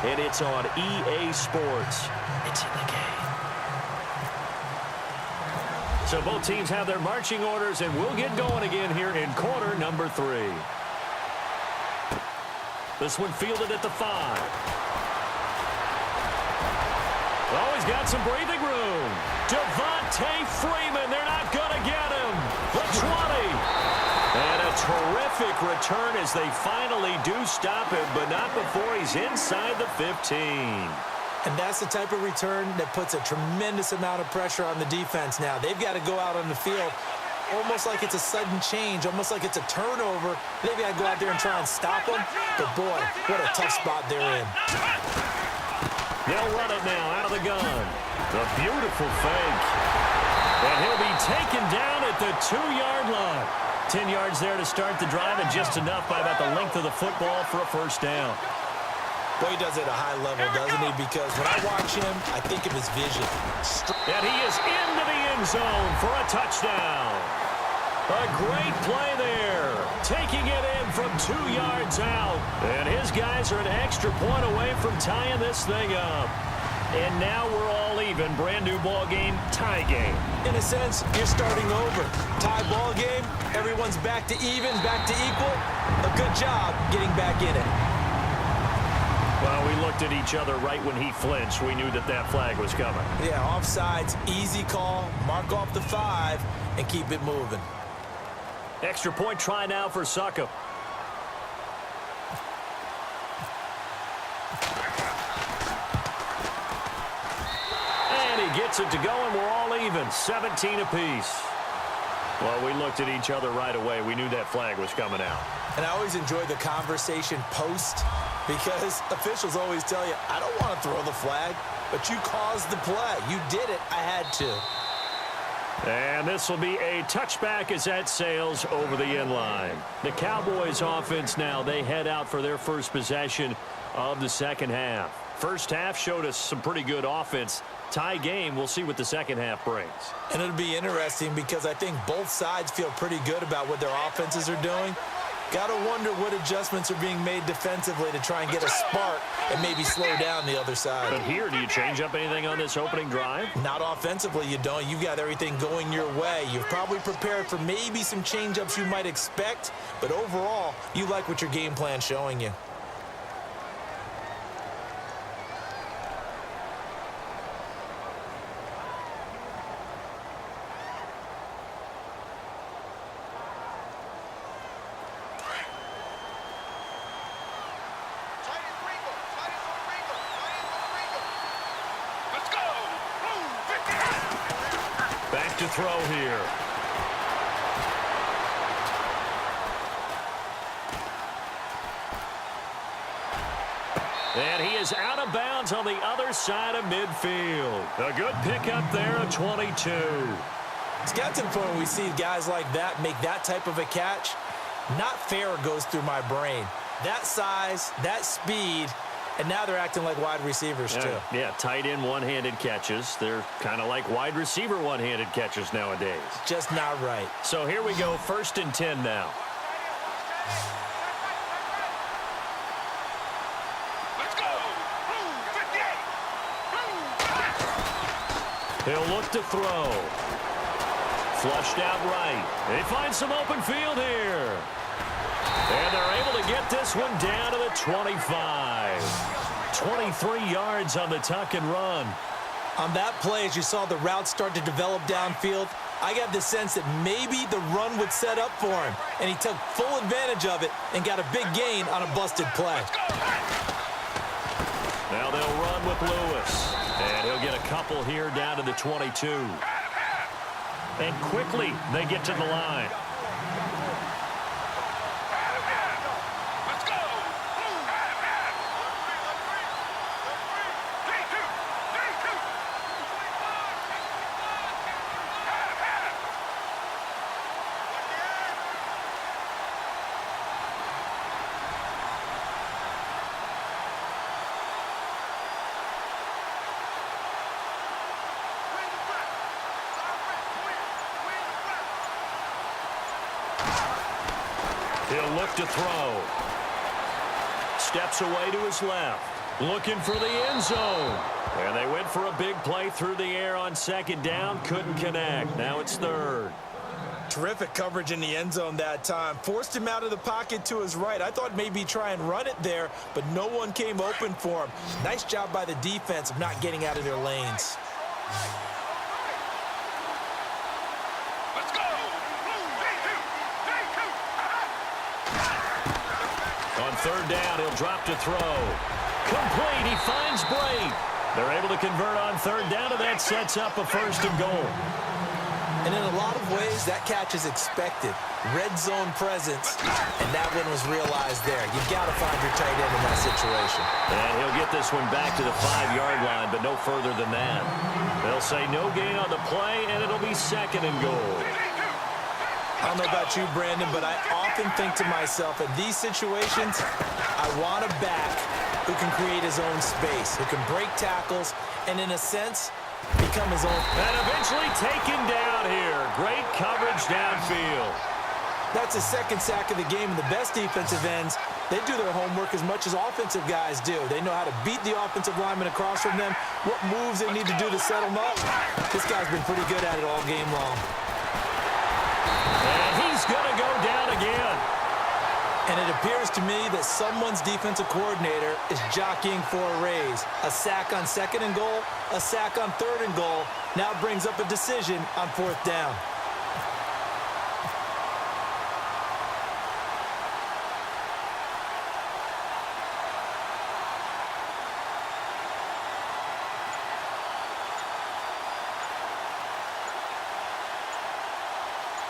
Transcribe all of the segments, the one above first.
and it's on EA Sports. It's in the game. So both teams have their marching orders, and we'll get going again here in quarter number 3. This one fielded at the 5. Oh, he's got some breathing room. Devontae Freeman, they're not going to get him. The 20. And a terrific return as they finally do stop him, but not before he's inside the 15. And that's the type of return that puts a tremendous amount of pressure on the defense now. They've got to go out on the field almost like it's a sudden change, almost like it's a turnover. They've got to go out there and try and stop them. But, boy, what a tough spot they're in. They'll run it now out of the gun. The beautiful fake. And he'll be taken down at the 2-yard line. 10 yards there to start the drive, and just enough by about the length of the football for a first down. Boy, he does it at a high level, doesn't he? Because when I watch him, I think of his vision. And he is into the end zone for a touchdown. A great play there. Taking it in from 2 yards out. And his guys are an extra point away from tying this thing up. And now we're all even. Brand new ball game, tie game. In a sense, you're starting over. Tie ball game, everyone's back to even, back to equal. A good job getting back in it. Well, we looked at each other right when he flinched. We knew that that flag was coming. Yeah, offsides, easy call, mark off the 5, and keep it moving. Extra point try now for Suckup. And he gets it to go, and we're all even, 17 apiece. Well, we looked at each other right away. We knew that flag was coming out. And I always enjoy the conversation post, because officials always tell you, I don't want to throw the flag, but you caused the play. You did it. I had to. And this will be a touchback as that sails over the end line. The Cowboys offense now, they head out for their first possession of the second half. First half showed us some pretty good offense. Tie game, we'll see what the second half brings. And it'll be interesting because I think both sides feel pretty good about what their offenses are doing. Got to wonder what adjustments are being made defensively to try and get a spark and maybe slow down the other side. But here, do you change up anything on this opening drive? Not offensively, you don't. You've got everything going your way. You've probably prepared for maybe some change-ups you might expect, but overall, you like what your game plan's showing you. Back to throw here. And he is out of bounds on the other side of midfield. A good pickup there, a 22. It's got to the point where we see guys like that make that type of a catch. Not fair goes through my brain. That size, that speed, and now they're acting like wide receivers, too. Yeah, tight end one-handed catches. They're kind of like wide receiver one-handed catches nowadays. Just not right. So here we go, 1st and 10 now. Let's go! 58! He'll look to throw. Flushed out right. They find some open field here. And they're able to get this one down to the 25. 23 yards on the tuck and run. On that play, as you saw the route start to develop downfield, I got the sense that maybe the run would set up for him. And he took full advantage of it and got a big gain on a busted play. Now they'll run with Lewis. And he'll get a couple here down to the 22. And quickly, they get to the line. He'll look to throw. Steps away to his left. Looking for the end zone. And they went for a big play through the air on second down. Couldn't connect. Now it's third. Terrific coverage in the end zone that time. Forced him out of the pocket to his right. I thought maybe try and run it there, but no one came open for him. Nice job by the defense of not getting out of their lanes. Let's go. On third down, he'll drop to throw. Complete. He finds Brate. They're able to convert on third down, and that sets up a 1st and goal. And in a lot of ways, that catch is expected. Red zone presence, and that one was realized there. You've got to find your tight end in that situation. And he'll get this one back to the 5-yard line, but no further than that. They'll say no gain on the play, and it'll be 2nd and goal. I don't know about you, Brandon, but I often think to myself, in these situations, I want a back who can create his own space, who can break tackles, and in a sense, become his own. And eventually taken down here. Great coverage downfield. That's a 2nd sack of the game, and the best defensive ends, they do their homework as much as offensive guys do. They know how to beat the offensive lineman across from them, what moves they need to do to set them up. This guy's been pretty good at it all game long. And he's going to go down again. And it appears to me that someone's defensive coordinator is jockeying for a raise. A sack on 2nd and goal, a sack on 3rd and goal. Now brings up a decision on 4th down.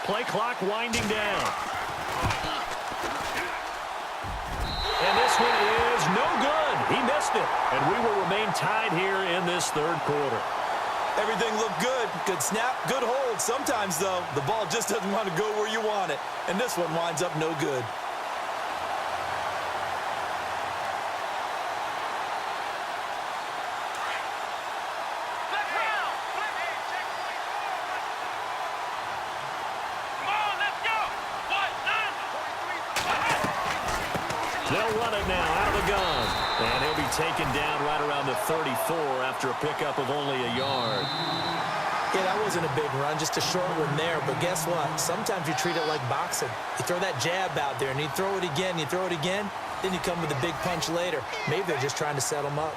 Play clock winding down. And this one is no good. He missed it. And we will remain tied here in this 3rd quarter. Everything looked good. Good snap, good hold. Sometimes, though, the ball just doesn't want to go where you want it. And this one winds up no good. They'll run it now out of the gun. And he'll be taken down right around the 34 after a pickup of only a yard. Yeah, that wasn't a big run, just a short one there. But guess what? Sometimes you treat it like boxing. You throw that jab out there, and you throw it again, you throw it again, then you come with a big punch later. Maybe they're just trying to set them up.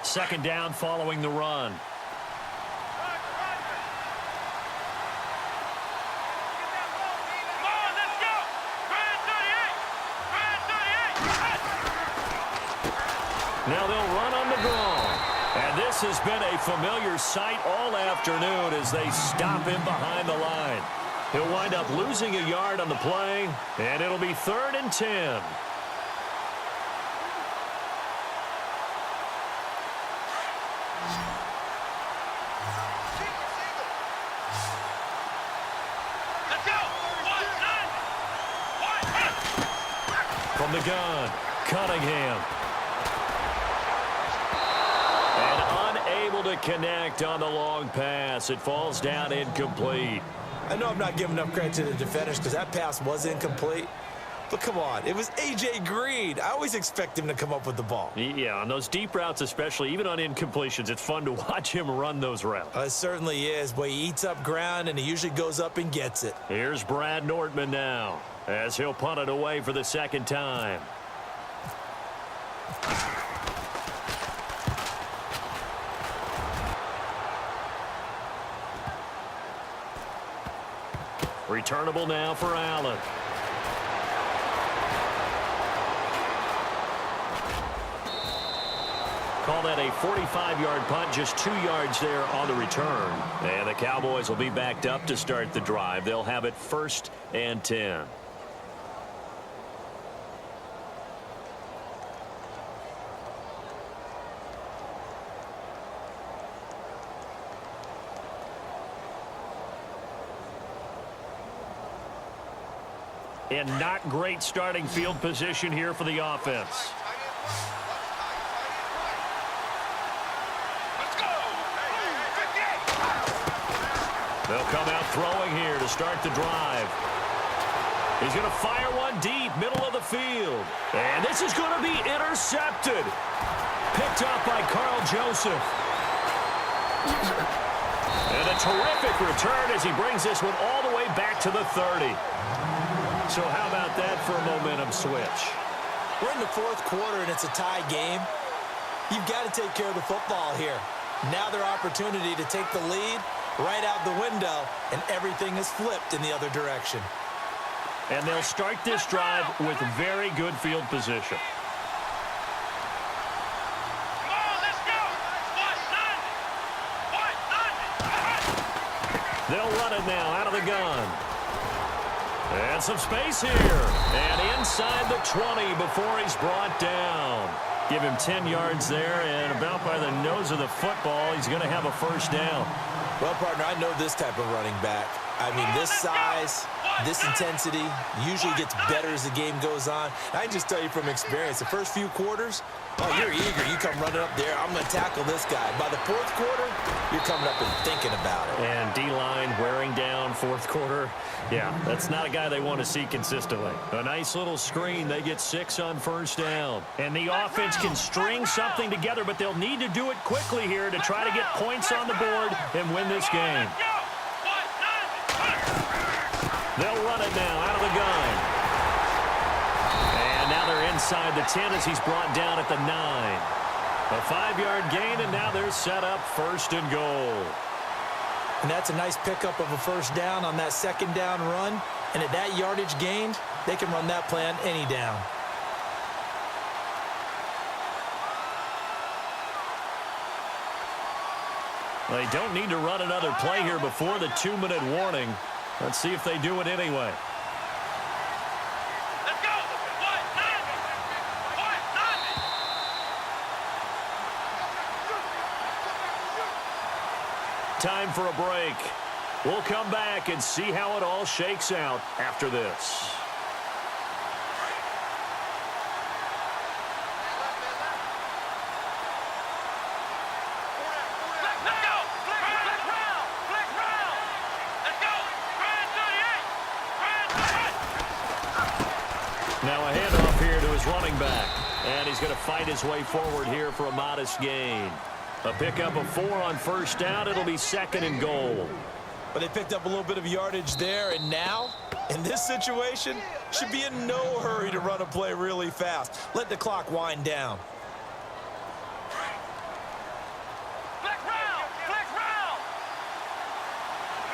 Second down following the run. Now they'll run on the draw. And this has been a familiar sight all afternoon as they stop him behind the line. He'll wind up losing a yard on the play, and it'll be 3rd and 10. From the gun, Cunningham. And unable to connect on the long pass. It falls down incomplete. I know I'm not giving enough credit to the defenders because that pass was incomplete. But come on, it was A.J. Green. I always expect him to come up with the ball. Yeah, on those deep routes especially, even on incompletions, it's fun to watch him run those routes. It certainly is, but he eats up ground and he usually goes up and gets it. Here's Brad Nortman now as he'll punt it away for the 2nd time. Returnable now for Allen. Call that a 45-yard punt, just 2 yards there on the return. And the Cowboys will be backed up to start the drive. They'll have it 1st and 10. And not great starting field position here for the offense. They'll come out throwing here to start the drive. He's going to fire one deep, middle of the field. And this is going to be intercepted. Picked up by Carl Joseph. And a terrific return as he brings this one all the way back to the 30. So how about that for a momentum switch? We're in the fourth quarter, and it's a tie game. You've got to take care of the football here. Now their opportunity to take the lead right out the window, and everything is flipped in the other direction. And they'll start this drive with very good field position. Come on, let's go. They'll run it now out of the gun. And some space here. And inside the 20 before he's brought down. Give him 10 yards there, and about by the nose of the football, he's going to have a first down. Well, partner, I know this type of running back. I mean, this size, this intensity usually gets better as the game goes on. I can just tell you from experience, the first few quarters, oh, you're eager. You come running up there, I'm going to tackle this guy. By the fourth quarter, you're coming up and thinking about it. And D-line wearing down fourth quarter. Yeah, that's not a guy they want to see consistently. A nice little screen. They get 6 on first down. And the offense can string something together, but they'll need to do it quickly here to try to get points on the board and win this game. They'll run it now out of the gun. And now they're inside the 10 as he's brought down at the 9. A 5-yard gain, and now they're set up first and goal. And that's a nice pickup of a first down on that second down run. And at that yardage gained, they can run that play on any down. They don't need to run another play here before the 2-minute warning. Let's see if they do it anyway. Let's go. Time for a break. We'll come back and see how it all shakes out after this. Now a handoff here to his running back. And he's going to fight his way forward here for a modest gain. A pickup of 4 on first down. It'll be second and goal. But they picked up a little bit of yardage there, and now, in this situation, should be in no hurry to run a play really fast. Let the clock wind down. Flex round.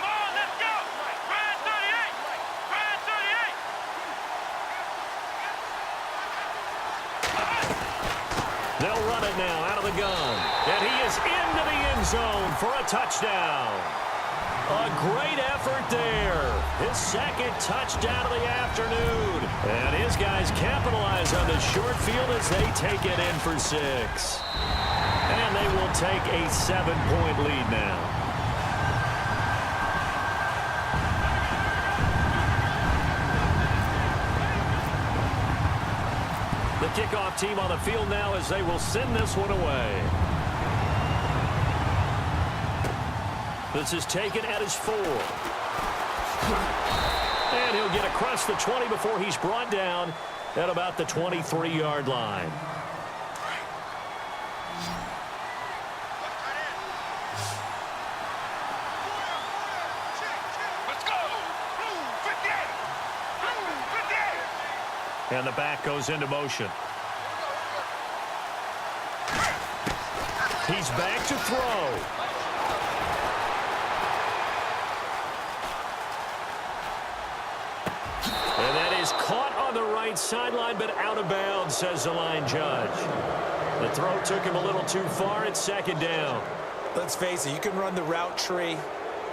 Come on, let's go. Ryan 38. They'll run it now out of the gun. And he is into the end zone for a touchdown. A great effort there. His second touchdown of the afternoon. And his guys capitalize on the short field as they take it in for 6. And they will take a 7-point lead now. The kickoff team on the field now as they will send this one away. This is taken at his 4. And he'll get across the 20 before he's brought down at about the 23-yard line. Let's go. 58. And the back goes into motion. He's back to throw. And that is caught on the right sideline, but out of bounds, says the line judge. The throw took him a little too far. It's second down. Let's face it, you can run the route tree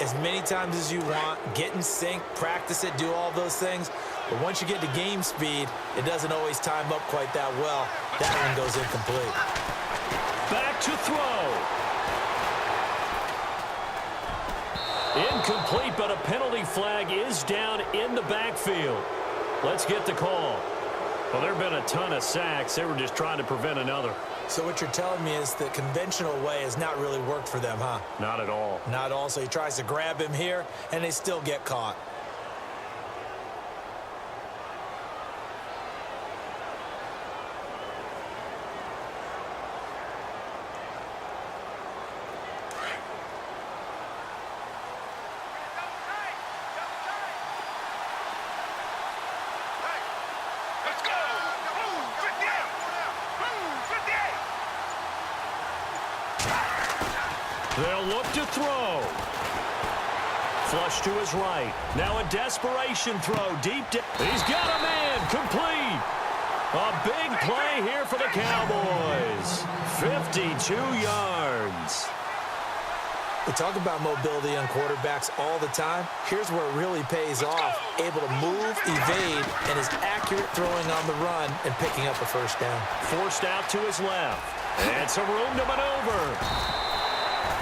as many times as you want, get in sync, practice it, do all those things. But once you get to game speed, it doesn't always time up quite that well. That one goes incomplete. Back to throw. Incomplete, but a penalty flag is down in the backfield. Let's get the call. Well, there have been a ton of sacks. They were just trying to prevent another. So what you're telling me is the conventional way has not really worked for them, huh? Not at all. Not all. So he tries to grab him here, and they still get caught. Let's go! Move, 58! Move, 58! They'll look to throw. Flush to his right. Now a desperation throw deep down. He's got a man. Complete. A big play here for the Cowboys. 52 yards. We talk about mobility on quarterbacks all the time. Here's where it really pays off. Able to move, evade, and is accurate throwing on the run and picking up a first down. Forced out to his left. And some room to maneuver.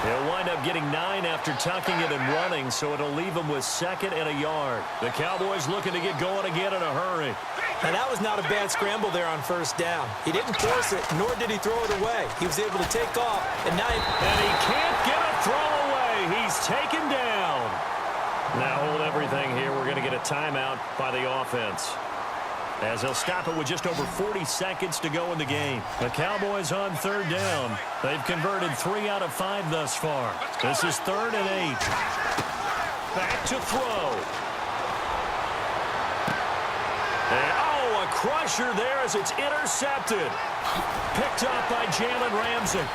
He'll wind up getting 9 after tucking it and running, so it'll leave him with 2nd and a yard. The Cowboys looking to get going again in a hurry. And that was not a bad scramble there on first down. He didn't force it, nor did he throw it away. He was able to take off, and now And he can't get a throw away. He's taken down. Now hold everything here. We're going to get a timeout by the offense, as they'll stop it with just over 40 seconds to go in the game. The Cowboys on 3rd down. They've converted 3 out of 5 thus far. This is 3rd and 8. Back to throw. And, oh, a crusher there as it's intercepted. Picked up by Jalen Ramsey.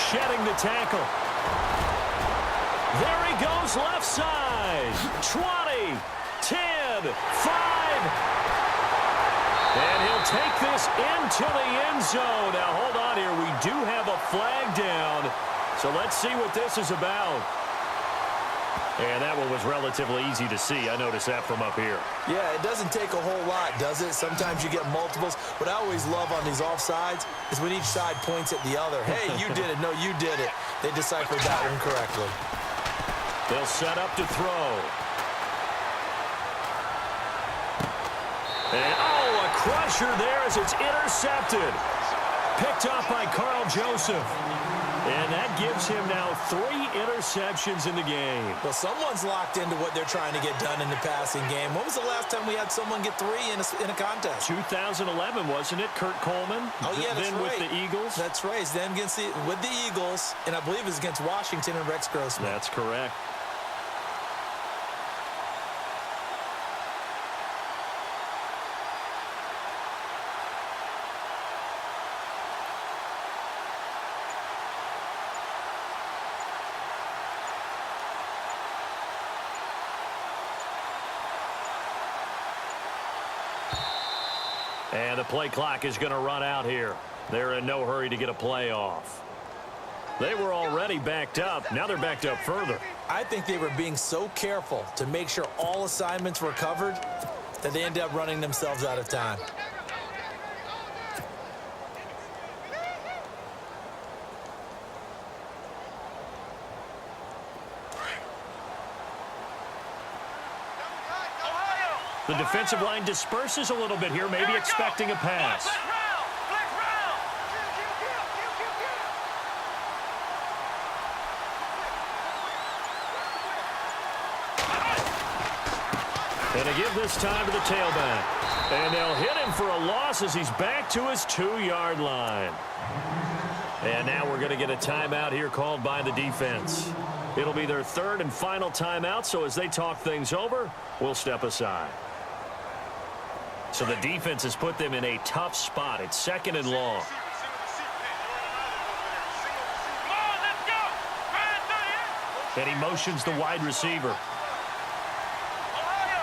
Shedding the tackle. There he goes left side. 20, 10, 5. And he'll take this into the end zone. Now, hold on here. We do have a flag down. So let's see what this is about. And that one was relatively easy to see. I noticed that from up here. yeah, it doesn't take a whole lot, does it? Sometimes you get multiples. What I always love on these offsides is when each side points at the other. Hey, you did it. No, you did it. They deciphered that one correctly. They'll set up to throw. And, oh, a crusher there as it's intercepted. Picked up by Carl Joseph. And that gives him now 3 interceptions in the game. Well, someone's locked into what they're trying to get done in the passing game. When was the last time we had someone get 3 in a contest? 2011, wasn't it? Kurt Coleman. Oh, yeah, that's then right. with the Eagles. That's right. Then with the Eagles, and I believe it was against Washington and Rex Grossman. That's correct. And the play clock is going to run out here. They're in no hurry to get a play off. They were already backed up. Now they're backed up further. I think they were being so careful to make sure all assignments were covered that they ended up running themselves out of time. The defensive line disperses a little bit here, maybe expecting a pass. Flag round! Flag round! And they give this time to the tailback. And they'll hit him for a loss as he's back to his 2-yard line. And now we're going to get a timeout here called by the defense. It'll be their 3rd and final timeout, so as they talk things over, we'll step aside. So the defense has put them in a tough spot. It's 2nd and long. Come on, let's go! Ryan, 38! And he motions the wide receiver. Ohio!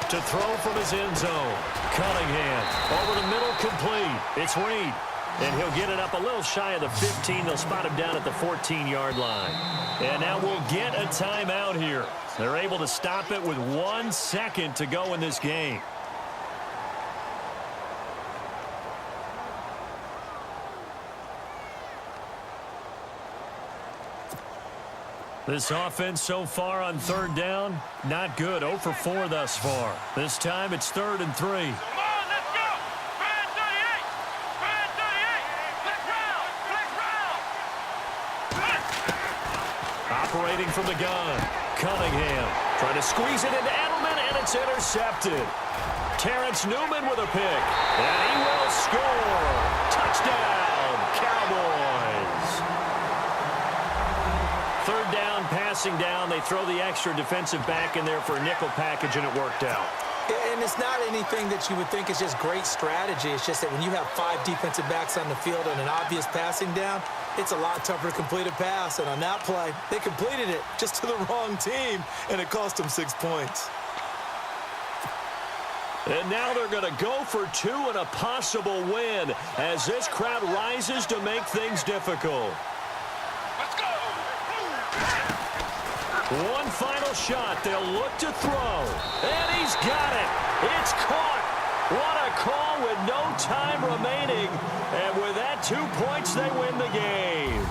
To throw from his end zone. Cunningham over the middle, complete. It's Reed. And he'll get it up a little shy of the 15. They'll spot him down at the 14-yard line. And now we'll get a timeout here. They're able to stop it with 1 second to go in this game. This offense so far on third down, not good. 0 for 4 thus far. This time it's 3rd and 3. Come on, let's go. Brand 38. Brand 38. Flick round. Operating from the gun. Cunningham trying to squeeze it into Edelman, and it's intercepted. Terrence Newman with a pick, and he will score. Touchdown, Cowboys. 3rd down, passing down. They throw the extra defensive back in there for a nickel package, and it worked out. And it's not anything that you would think is just great strategy. It's just that when you have 5 defensive backs on the field and an obvious passing down, it's a lot tougher to complete a pass. And on that play, they completed it just to the wrong team, and it cost them 6 points. And now they're going to go for 2 and a possible win as this crowd rises to make things difficult. Let's go. One final shot. They'll look to throw. And he's got it. It's caught. What a call with no time remaining. And with that, 2 points, they win the game.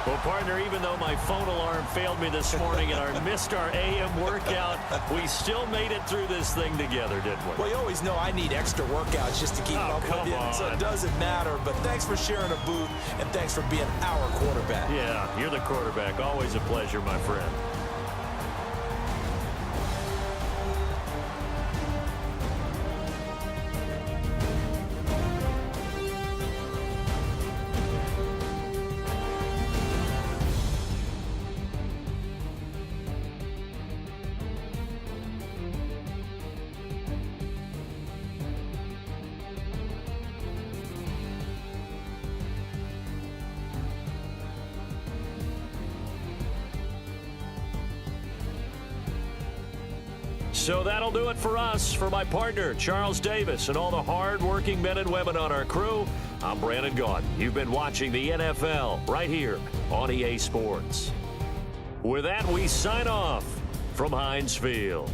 Well, partner, even though my phone alarm failed me this morning and I missed our AM workout, we still made it through this thing together, didn't we? Well, you always know I need extra workouts just to keep up with you, so it doesn't matter. But thanks for sharing a booth, and thanks for being our quarterback. Yeah, you're the quarterback. Always a pleasure, my friend. So that'll do it for us. For my partner, Charles Davis, and all the hard-working men and women on our crew, I'm Brandon Gaudin. You've been watching the NFL right here on EA Sports. With that, we sign off from Heinz Field.